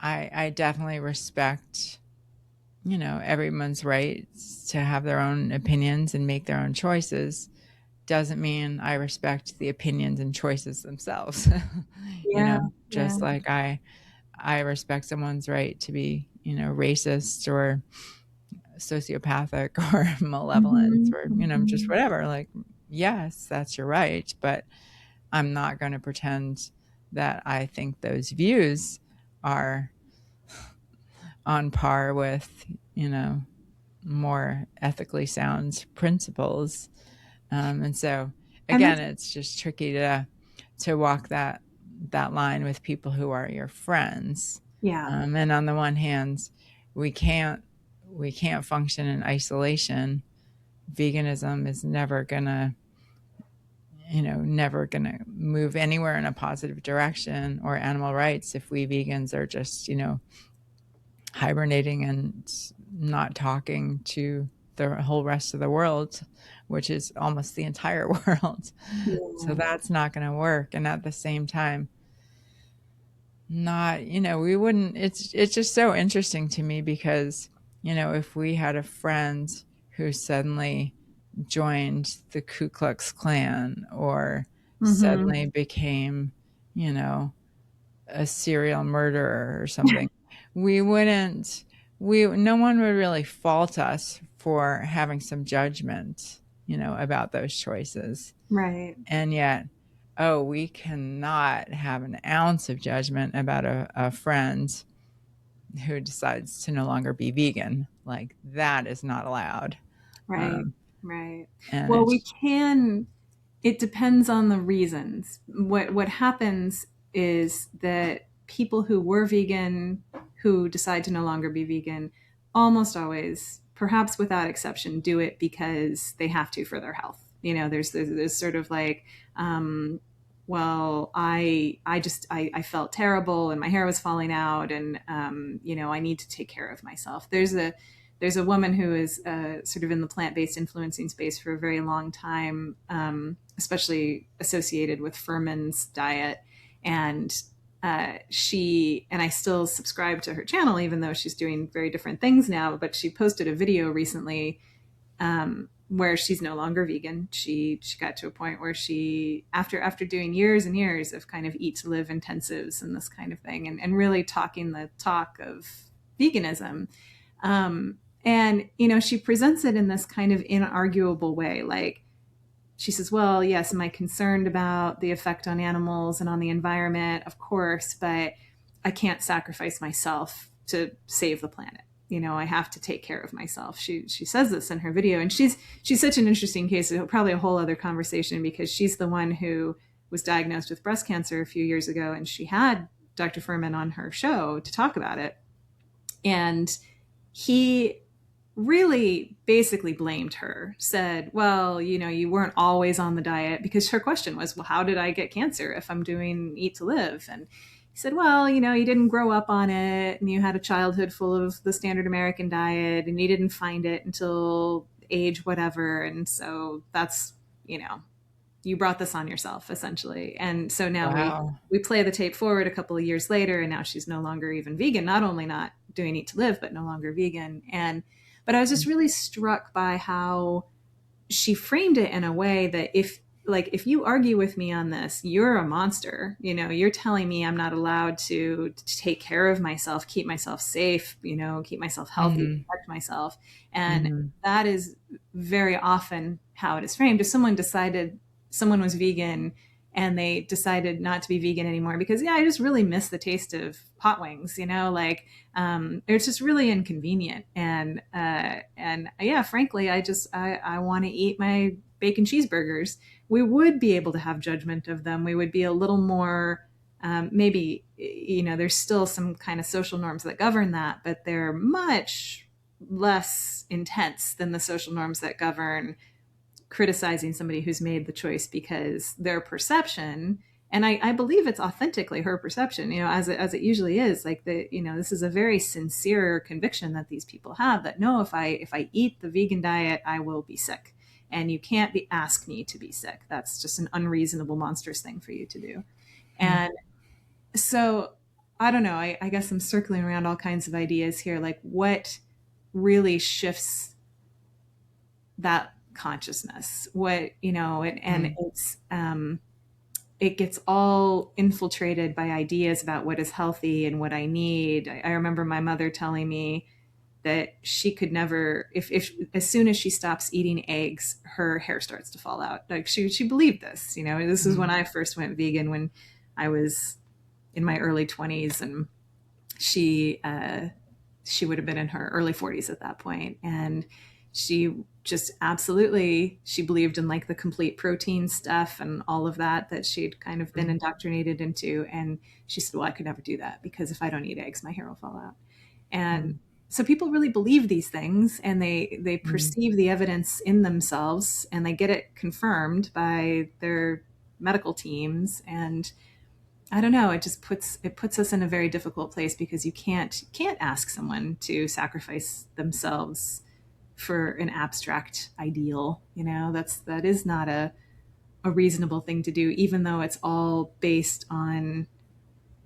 Speaker 2: I definitely respect everyone's right to have their own opinions and make their own choices. Doesn't mean I respect the opinions and choices themselves.
Speaker 1: yeah, yeah,
Speaker 2: Just like I respect someone's right to be racist or sociopathic or malevolent
Speaker 1: hmm,
Speaker 2: or just
Speaker 1: hmm,
Speaker 2: whatever. Like, yes, that's your right, but I'm not going to pretend that I think those views are on par with more ethically sound principles. And so
Speaker 1: and
Speaker 2: again,
Speaker 1: that's
Speaker 2: it's just tricky to walk that line with people who are your friends.
Speaker 1: Yeah.
Speaker 2: And on the one hand, we can't function in isolation. Veganism is never gonna, never gonna move anywhere in a positive direction, or animal rights, if we vegans are just, hibernating and not talking to the whole rest of the world, which is almost the entire world. So
Speaker 1: Yeah.
Speaker 2: that's not going to work. And at the same time, not, we wouldn't, it's just so interesting to me because, if we had a friend who suddenly joined the Ku Klux Klan, or
Speaker 1: Mm-hmm.
Speaker 2: suddenly became, a serial murderer or something, we wouldn't, no one would really fault us for having some judgment, about those choices.
Speaker 1: Right.
Speaker 2: And yet, oh, we cannot have an ounce of judgment about a friend who decides to no longer be vegan. Like, that is not allowed.
Speaker 1: Right.
Speaker 2: Um,
Speaker 1: Right.
Speaker 2: and
Speaker 1: Well, we
Speaker 2: it's,
Speaker 1: can, it depends on the reasons. What happens is that people who were vegan, who decide to no longer be vegan, almost always, perhaps without exception, do it because they have to for their health. There's sort of like, well, I felt terrible and my hair was falling out, and I need to take care of myself. There's a woman who is sort of in the plant-based influencing space for a very long time, especially associated with Furman's diet. And and I still subscribe to her channel, even though she's doing very different things now. But she posted a video recently where she's no longer vegan. She got to a point where she, after doing years and years of kind of eat to live intensives and this kind of thing, and really talking the talk of veganism. And, she presents it in this kind of inarguable way. Like, she says, well, yes, am I concerned about the effect on animals and on the environment? Of course, but I can't sacrifice myself to save the planet. I have to take care of myself. She says this in her video, and she's such an interesting case. Probably a whole other conversation, because she's the one who was diagnosed with breast cancer a few years ago, and she had Dr. Furman on her show to talk about it. And he really basically blamed her, said, well, you weren't always on the diet, because her question was, well, how did I get cancer if I'm doing eat to live? And he said, well, you didn't grow up on it, and you had a childhood full of the standard American diet, and you didn't find it until age whatever. And so that's, you brought this on yourself, essentially. And so now
Speaker 2: wow.
Speaker 1: we play the tape forward a couple of years later, and now she's no longer even vegan, not only not doing eat to live, but no longer vegan. But I was just really struck by how she framed it in a way that if you argue with me on this, you're a monster. You're telling me I'm not allowed to take care of myself, keep myself safe, keep myself healthy,
Speaker 2: Mm-hmm.
Speaker 1: protect myself. And
Speaker 2: Mm-hmm.
Speaker 1: that is very often how it is framed. If someone was vegan and they decided not to be vegan anymore because, I just really miss the taste of pot wings, it's just really inconvenient. And yeah, frankly, I want to eat my bacon cheeseburgers. We would be able to have judgment of them. We would be a little more, maybe, there's still some kind of social norms that govern that, but they're much less intense than the social norms that govern criticizing somebody who's made the choice because their perception, and I believe it's authentically her perception, as it usually is, like this is a very sincere conviction that these people have, that no, if I eat the vegan diet, I will be sick, and you can't ask me to be sick. That's just an unreasonable, monstrous thing for you to do. And so I don't know. I guess I'm circling around all kinds of ideas here, like what really shifts that consciousness, and it gets all infiltrated by ideas about what is healthy and what I need. I remember my mother telling me that she could never, if as soon as she stops eating eggs, her hair starts to fall out. Like she believed this. This is when I first went vegan, when I was in my early 20s, and she would have been in her early 40s at that point. And she just absolutely, she believed in like the complete protein stuff and all of that she'd kind of been indoctrinated into. And she said, well, I could never do that because if I don't eat eggs, my hair will fall out. And
Speaker 2: Mm.
Speaker 1: so people really believe these things, and they
Speaker 2: Mm.
Speaker 1: perceive the evidence in themselves, and they get it confirmed by their medical teams. And I don't know, it puts us in a very difficult place because you can't ask someone to sacrifice themselves for an abstract ideal. That is not a reasonable thing to do, even though it's all based on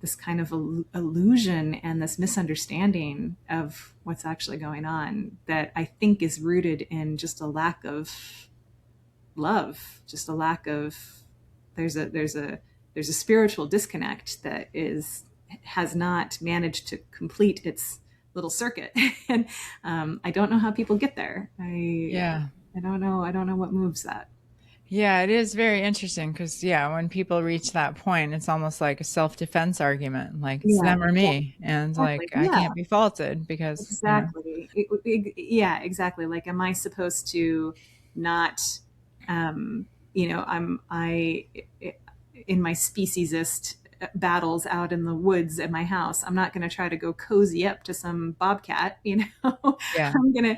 Speaker 1: this kind of illusion and this misunderstanding of what's actually going on that I think is rooted in just a lack of love, just a lack of there's a spiritual disconnect that has not managed to complete its little circuit. And I don't know how people get there.
Speaker 2: Yeah.
Speaker 1: I don't know. I don't know what moves that.
Speaker 2: Yeah, it is very interesting because, yeah, when people reach that point, it's almost like a self-defense argument. Like, it's
Speaker 1: Yeah,
Speaker 2: them or me. And,
Speaker 1: exactly.
Speaker 2: like, I
Speaker 1: Yeah,
Speaker 2: can't be faulted because,
Speaker 1: exactly. Yeah, exactly. Like, am I supposed to not, um, in my speciesist battles out in the woods at my house, I'm not going to try to go cozy up to some bobcat.
Speaker 2: yeah,
Speaker 1: I'm going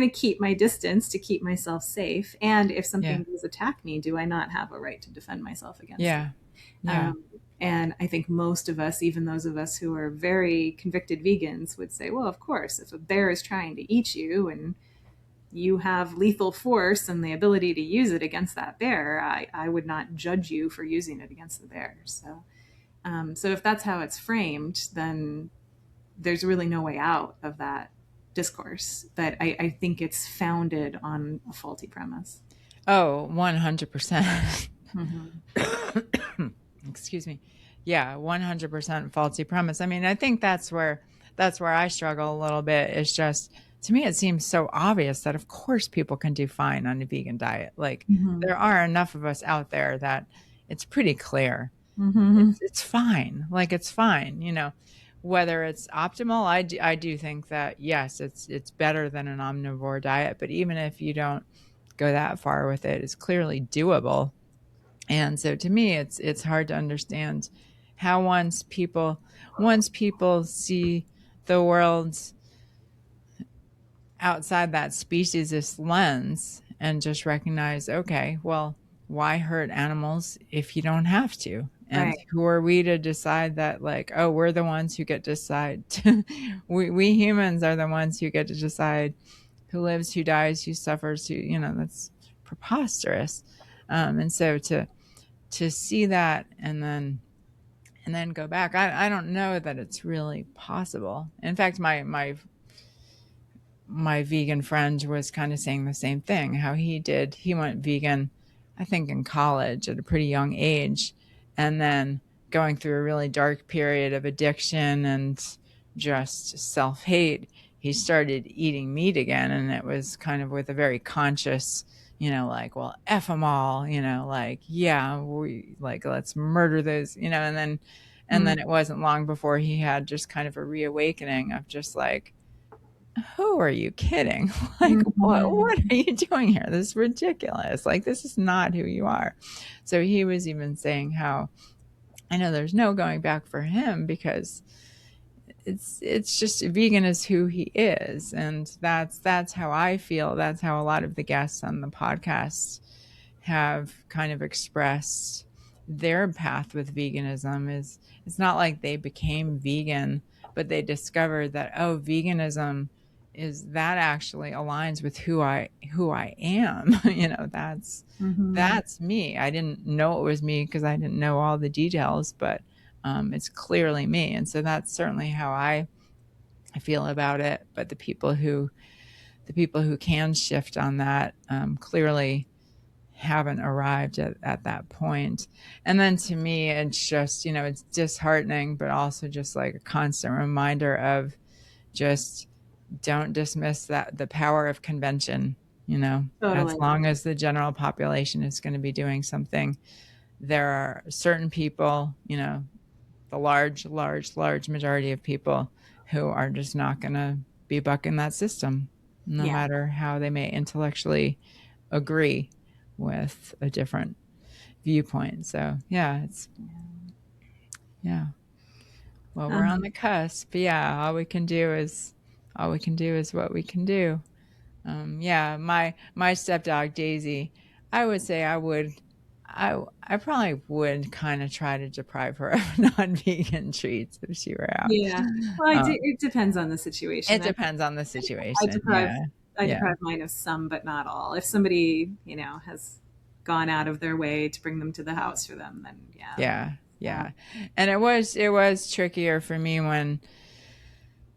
Speaker 1: to keep my distance to keep myself safe. And if
Speaker 2: yeah,
Speaker 1: something does attack me, do I not have a right to defend myself against it?
Speaker 2: yeah, yeah,
Speaker 1: Um, and I think most of us, even those of us who are very convicted vegans, would say, well, of course, if a bear is trying to eat you and you have lethal force and the ability to use it against that bear, I would not judge you for using it against the bear. So if that's how it's framed, then there's really no way out of that discourse. But I think it's founded on a faulty premise.
Speaker 2: Oh, 100%.
Speaker 1: Mm-hmm.
Speaker 2: Excuse me. Yeah, 100% faulty premise. I mean, I think that's where I struggle a little bit. Is just, to me it seems so obvious that of course people can do fine on a vegan diet. Like,
Speaker 1: Mm-hmm.
Speaker 2: there are enough of us out there that it's pretty clear.
Speaker 1: Mm-hmm.
Speaker 2: It's fine. Like, it's fine, whether it's optimal. I do think that yes, it's better than an omnivore diet, but even if you don't go that far with it, it's clearly doable. And so to me, it's hard to understand how once people see the world outside that speciesist lens and just recognize, okay, well, why hurt animals if you don't have to? And
Speaker 1: Right.
Speaker 2: who are we to decide that, like, oh, we're the ones who get to decide? we humans are the ones who get to decide who lives, who dies, who suffers, that's preposterous. And so to see that and then go back, I don't know that it's really possible. In fact, my vegan friend was kind of saying the same thing, how he went vegan, I think in college at a pretty young age, and then going through a really dark period of addiction and just self-hate, he started eating meat again. And it was kind of with a very conscious, like, well, F them all, like, yeah, we, like, let's murder those, and then it wasn't long before he had just kind of a reawakening of just like, who are you kidding? Like,
Speaker 1: Mm-hmm.
Speaker 2: what are you doing here? This is ridiculous. Like, this is not who you are. So he was even saying how, I know there's no going back for him because it's just, vegan is who he is. And that's how I feel. That's how a lot of the guests on the podcast have kind of expressed their path with veganism. Is it's not like they became vegan, but they discovered that, oh, veganism is, that actually aligns with who I am. That's
Speaker 1: Mm-hmm.
Speaker 2: that's me. I didn't know it was me because I didn't know all the details, but it's clearly me. And so that's certainly how I feel about it. But the people who can shift on that, clearly haven't arrived at that point. And then to me, it's just, it's disheartening, but also just like a constant reminder of just, don't dismiss that the power of convention. As
Speaker 1: Totally.
Speaker 2: long as the general population is going to be doing something, there are certain people, the large, large, large majority of people who are just not going to be bucking that system. no
Speaker 1: Yeah.
Speaker 2: matter how they may intellectually agree with a different viewpoint. So yeah, yeah. Well, we're on
Speaker 1: Um,
Speaker 2: the cusp. Yeah, all we can do is what we can do. Yeah, my stepdog Daisy, I would say I probably would kind of try to deprive her of non-vegan treats if she were out.
Speaker 1: yeah. Well,
Speaker 2: Um,
Speaker 1: it depends on the
Speaker 2: it
Speaker 1: situation.
Speaker 2: depends on the
Speaker 1: I
Speaker 2: situation.
Speaker 1: deprive
Speaker 2: Yeah,
Speaker 1: I
Speaker 2: yeah,
Speaker 1: deprive mine of some, but not all. If somebody, has gone out of their way to bring them to the house for them, then yeah.
Speaker 2: yeah,
Speaker 1: Um,
Speaker 2: yeah. And it was trickier for me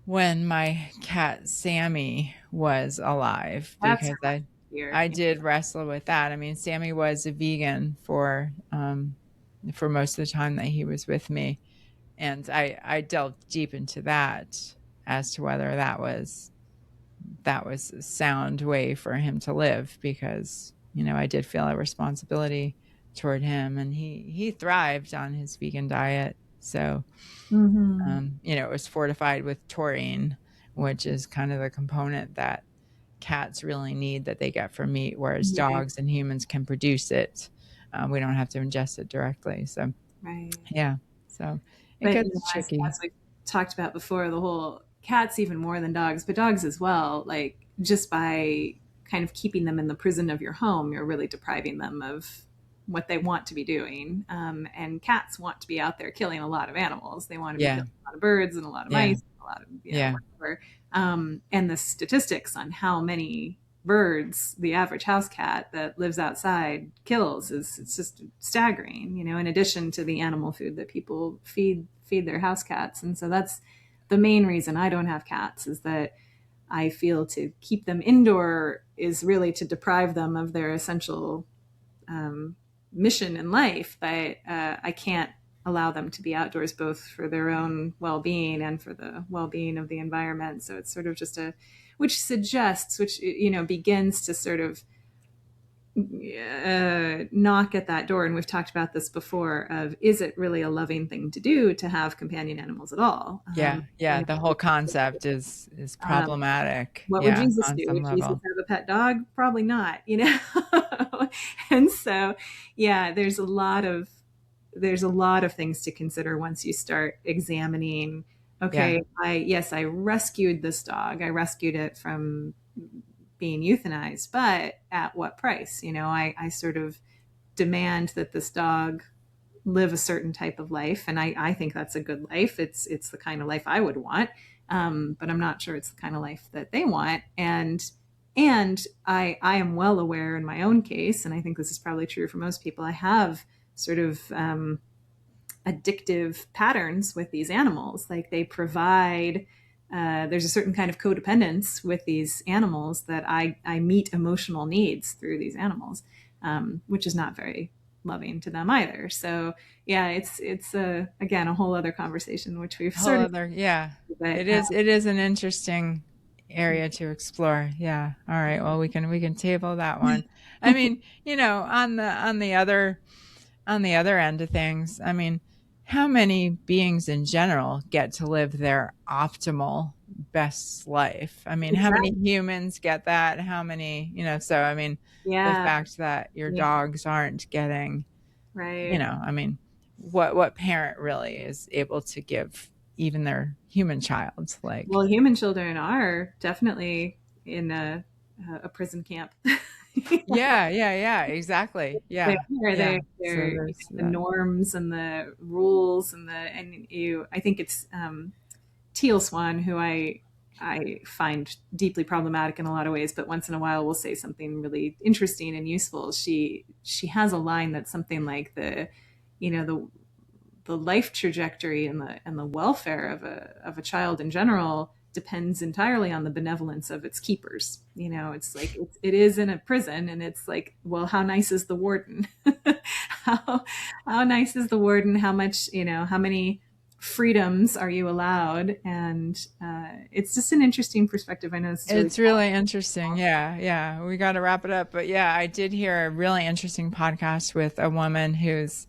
Speaker 2: when my cat Sammy was alive
Speaker 1: that's
Speaker 2: because
Speaker 1: here.
Speaker 2: I did wrestle with that. I mean, Sammy was a vegan for most of the time that he was with me, and I delved deep into that as to whether that was a sound way for him to live because I did feel a responsibility toward him, and he thrived on his vegan diet. So
Speaker 1: Mm-hmm.
Speaker 2: it was fortified with taurine, which is kind of the component that cats really need that they get from meat, whereas
Speaker 1: Right,
Speaker 2: dogs and humans can produce it. We don't have to ingest it directly. So,
Speaker 1: right.
Speaker 2: yeah. So it
Speaker 1: But
Speaker 2: gets tricky.
Speaker 1: as we talked about before, the whole cats even more than dogs, but dogs as well. Like just by kind of keeping them in the prison of your home, you're really depriving them of what they want to be doing. And cats want to be out there killing a lot of animals. They want to be
Speaker 2: Yeah.
Speaker 1: killing a lot of birds and a lot of
Speaker 2: Yeah.
Speaker 1: mice, a lot of
Speaker 2: Yeah.
Speaker 1: whatever. And the statistics on how many birds the average house cat that lives outside kills is it's just staggering, in addition to the animal food that people feed their house cats. And so that's the main reason I don't have cats, is that I feel to keep them indoor is really to deprive them of their essential um, mission in life. But I can't allow them to be outdoors, both for their own well-being and for the well-being of the environment. So it's sort of just which begins to sort of knock at that door. And we've talked about this before, of is it really a loving thing to do to have companion animals at all?
Speaker 2: Yeah. Yeah. The whole concept is
Speaker 1: um,
Speaker 2: problematic.
Speaker 1: what would
Speaker 2: Yeah.
Speaker 1: Jesus
Speaker 2: On
Speaker 1: do?
Speaker 2: some
Speaker 1: Would Jesus
Speaker 2: level.
Speaker 1: have a pet dog? Probably not. And so, yeah, there's a lot of things to consider once you start examining.
Speaker 2: Yeah.
Speaker 1: Okay, I rescued this dog. I rescued it from being euthanized, but at what price? I sort of demand that this dog live a certain type of life, and I think that's a good life. It's the kind of life I would want, but I'm not sure it's the kind of life that they want. And I am well aware in my own case, and I think this is probably true for most people. I have sort of addictive patterns with these animals. Like they provide, there's a certain kind of codependence with these animals that I meet emotional needs through these animals, which is not very loving to them either. So yeah, it's again a whole other conversation, which we've
Speaker 2: Whole
Speaker 1: sort of,
Speaker 2: other, yeah.
Speaker 1: but
Speaker 2: It is an interesting area to explore. Yeah. All right. Well, we can table that one. I mean, on the other end of things, I mean, how many beings in general get to live their optimal best life? I mean, how many
Speaker 1: exactly,
Speaker 2: humans get that? How many, so I mean, the
Speaker 1: yeah,
Speaker 2: fact that your
Speaker 1: yeah,
Speaker 2: dogs aren't getting,
Speaker 1: right.
Speaker 2: I mean, what parent really is able to give even their human child? Like,
Speaker 1: Well, human children are definitely in a prison camp.
Speaker 2: yeah, yeah, yeah, exactly.
Speaker 1: They
Speaker 2: Yeah,
Speaker 1: are.
Speaker 2: yeah.
Speaker 1: They're
Speaker 2: So there's
Speaker 1: the
Speaker 2: that.
Speaker 1: norms and the rules and you. I think it's Teal Swan, who I find deeply problematic in a lot of ways, but once in a while will say something really interesting and useful. She has a line that's something like the life trajectory and the welfare of a child in general depends entirely on the benevolence of its keepers. It's like it is in a prison, and it's like, well, how nice is the warden? how how nice is the warden? How much, how many freedoms are you allowed? And it's just an interesting perspective. I know this is really
Speaker 2: It's really interesting. Yeah, yeah. We got to wrap it up. But yeah, I did hear a really interesting podcast with a woman who's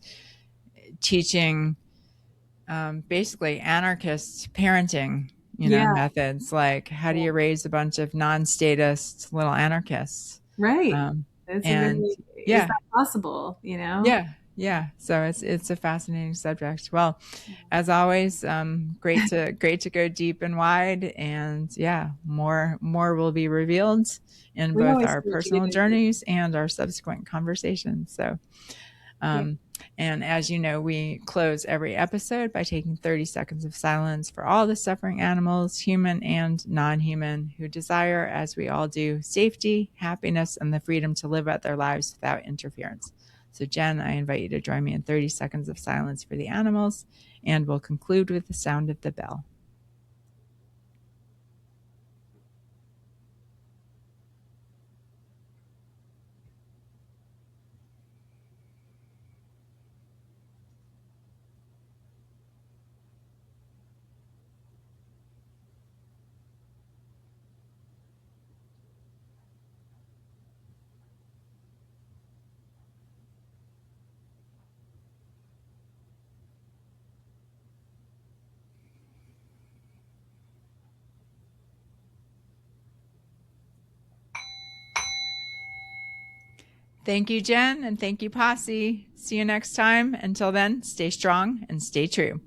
Speaker 2: teaching basically anarchist parenting
Speaker 1: Yeah.
Speaker 2: methods. Like, how do you raise a bunch of non-statist little anarchists?
Speaker 1: Right.
Speaker 2: Um,
Speaker 1: It's a
Speaker 2: and
Speaker 1: very, is
Speaker 2: yeah,
Speaker 1: that possible, you know?
Speaker 2: yeah. So it's a fascinating subject. Well, as always, great to go deep and wide, and yeah, more will be revealed in
Speaker 1: We
Speaker 2: both
Speaker 1: always
Speaker 2: our
Speaker 1: do what you
Speaker 2: personal
Speaker 1: do.
Speaker 2: journeys and our subsequent conversations. So,
Speaker 1: Yeah.
Speaker 2: and as you know, we close every episode by taking 30 seconds of silence for all the suffering animals, human and non-human, who desire, as we all do, safety, happiness, and the freedom to live out their lives without interference. So, Jen, I invite you to join me in 30 seconds of silence for the animals, and we'll conclude with the sound of the bell. Thank you, Jen, and thank you, Posse. See you next time. Until then, stay strong and stay true.